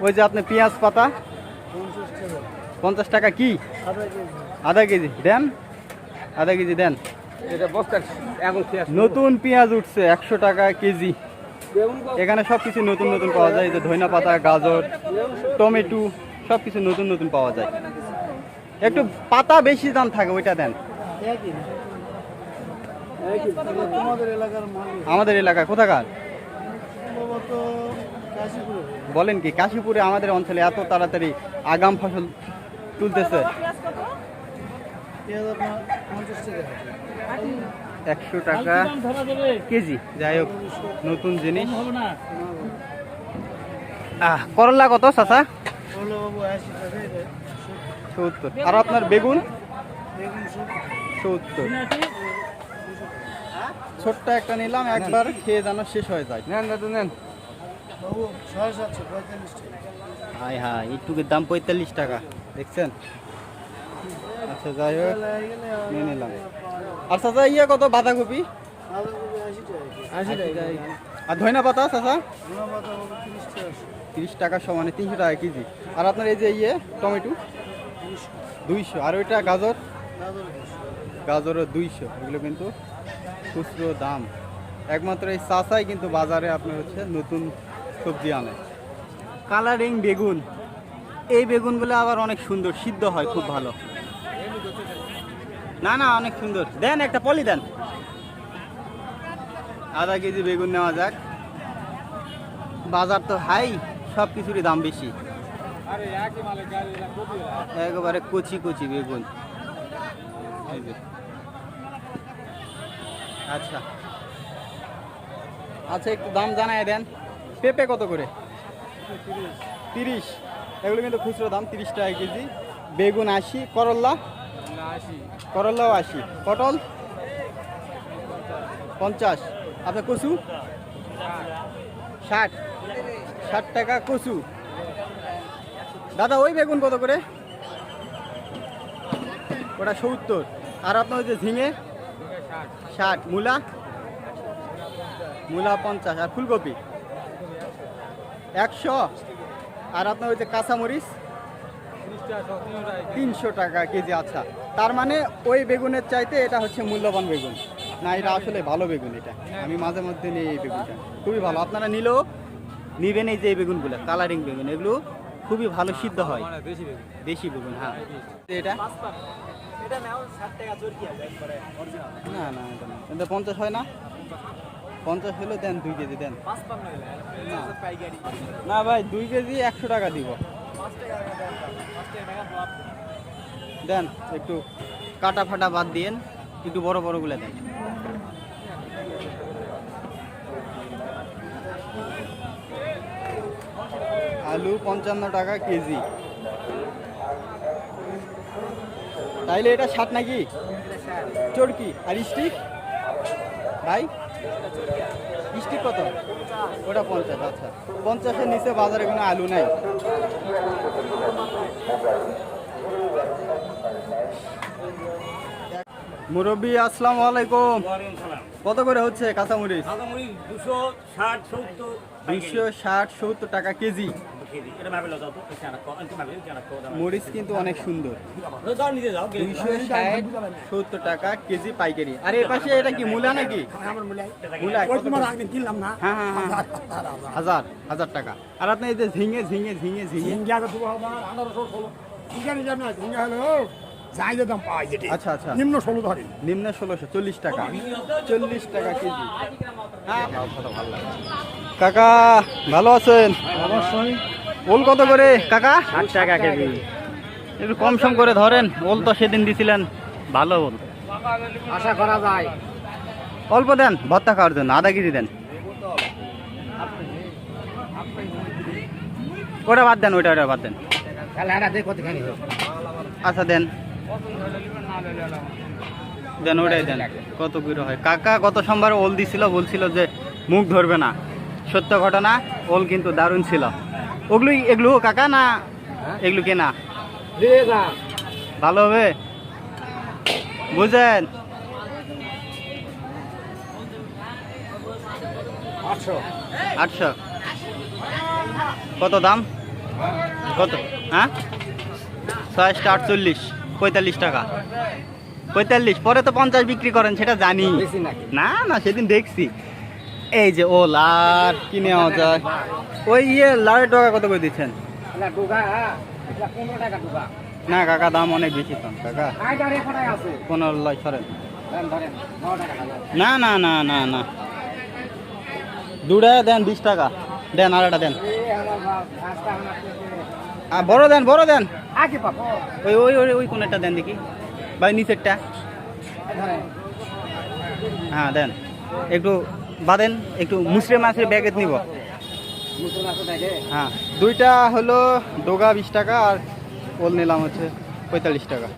ওই যে আপনি পেঁয়াজ পাতা 50 টাকা কি আধা কেজি দেন, আধা কেজি দেন। নতুন পেঁয়াজ উঠছে 100 টাকা কেজি। এখানে সবকিছু নতুন নতুন পাওয়া যায়, এই যে ধনিয়া পাতা, গাজর, টমেটো সবকিছু নতুন নতুন পাওয়া যায়। একটু পাতা বেশি দাম থাকে ওইটা দেন। আমাদের এলাকা কোথাকার বলেন কি? কাশীপুরে আমাদের অঞ্চলে এত তাড়াতাড়ি আগাম ফসল তুলতেছে। 100 টাকা কেজি। যাই হোক, নতুন জিনিস। করলা কত চাচা? 70। আর আপনার বেগুন? 70। ছোট্ট একটা নিলাম, একবার খেয়ে যেন শেষ হয়ে যায়। নেন দাদু নেন। হাই হাই, একটুকের দাম 45 টাকা, দেখছেন? আচ্ছা যাই হোক, নিয়ে নিলাম। আর চাচা ইয়ে কত বাঁধাকপি? 80 টাকা। আর ধনিয়া পাতা চাচা? 30 টাকা সমানে 300 টাকা কেজি। আর আপনার এই যে ইয়ে টমেটো 200। আর ওইটা গাজর? গাজরও 200। এগুলো কিন্তু খুচরো দাম। একমাত্র এই চাচাই কিন্তু বাজারে আপনার হচ্ছে নতুন সবজি আনে। কালারিং বেগুন, এই বেগুনগুলো আবার অনেক সুন্দর, সিদ্ধ হয় খুব ভালো। না না, অনেক সুন্দর। দেন একটা পলি দেন। আধা কেজি বেগুন নেওয়া যাক। বাজার তো হাই, সব কিছুরই দাম বেশি। একেবারে কচি কচি বেগুন। আচ্ছা আচ্ছা, একটু দাম জানাই দেন। পেঁপে কত করে? 30। এগুলো কিন্তু খুচরো দাম 30 টাকা কেজি। বেগুন 80। করল্লা? করল্লাও 80। পটল 50। আপনার কচু? 60। 60 টাকা কচু। দাদা ওই বেগুন কত করে? ওটা 70। আর আপনার ওই যে ঝিঙে? 60। মূলা? মূলা 50। আর ফুলকপি 100। আর আপনার ওই যে কাঁচামরিচ? 300 টাকা কেজি। আচ্ছা, তার মানে ওই বেগুনের চাইতে এটা হচ্ছে মূল্যবান বেগুন না? এটা আসলে ভালো বেগুন। এটা আমি মাঝে মধ্যে নিই, এই বেগুনটা খুবই ভালো। আপনারা নিলেও নিবেন এই যে এই বেগুনগুলো, কালারিং বেগুন, এগুলো খুবই ভালো সিদ্ধ হয়। দেশি বেগুন। হ্যাঁ, এটা না না, এটা 50 হয় না? 50 হলে দেন 2 কেজি দেন। না ভাই, 2 কেজি 100 টাকা দিব। দেন একটু কাটা ফাটা বাদ দিয়েন, একটু বড় বড়গুলো দেন। আলু 55 টাকা কেজি। তাইলে এটা 60 নাকি? চরকি। আর স্টিক ভাই? স্টিক কত? ওটা 50। আচ্ছা, 50-এর নিচে বাজারে কোনো আলু নাই। মুরব্বী আসসালামু আলাইকুম। কত করে হচ্ছে কাঁচামরিচ? 260-70 টাকা কেজি। মরিচ কিন্তু অনেক সুন্দর। 260-70 টাকা কেজি পাইকারি। আর এর পাশে এটা কি মূলা নাকি? মূলা হ্যাঁ হ্যাঁ হ্যাঁ, 1000 টাকা। আর আপনি এই যে ঝিঙে ঝিঙে ঝিঙে ঝিঙে আচ্ছা আচ্ছা, নিম্ন 1600, 40 টাকা। 40 টাকা কেজি। কাকা ভালো আছেন? অবশ্যই। ওল কত করে কাকা? 60 টাকা কেজি। একটু কম সম করে ধরেন। ওল তো সেদিন দিছিলেন ভালো ওল, আশা করা যায়। অল্প দেন ভর্তা খাওয়ার জন্য, আধা কেজি দেন। ওটা বাদ দেন, ওটা বাদ দেন। আচ্ছা দেন দেন, ওটাই দেন। কত করে হয় কাকা? গত সোমবার ওল দিছিল, বলছিল যে মুখ ধরবে না। সত্য ঘটনা, ওল কিন্তু দারুণ ছিল। এগুলো কাকা না এগুলো কেনা? ভালো হবে বুঝেন। 800। কত দাম? কত হ্যাঁ 6 48 45 টাকা 45 পরে তো 50 বিক্রি করেন সেটা জানি বেশি নাকি? না না সেদিন দেখছি এই যে ওল আর কি নেওয়া যায় ওই লাড়ের টাকা কত করে দিচ্ছেন এটা ডুগা, এটা 15 টাকা ডুগা। না কাকা দাম অনেক বেশি কম কাকা আইডারে কোথায় আছে? 15 লাই সরেন ধরেন, 9 টাকা হাজার। না না না না না দুটা দেন 20 টাকা দেন আর একটা দেন এই আমার বাপ, আজকে আমার পেটে- বড় দেন আগে পাবো। ওই ওই ওই ওই কোনটা দেন দেখি ভাই নিচেরটা ধরেন। হ্যাঁ দেন একটু বাদেন একটু মুসরে মাছের ব্যাগেট নিব মুসুর মাছ দেখে। হ্যাঁ দুইটা হলো ডোগা 20 টাকা আর ওল নিলাম হচ্ছে 45 টাকা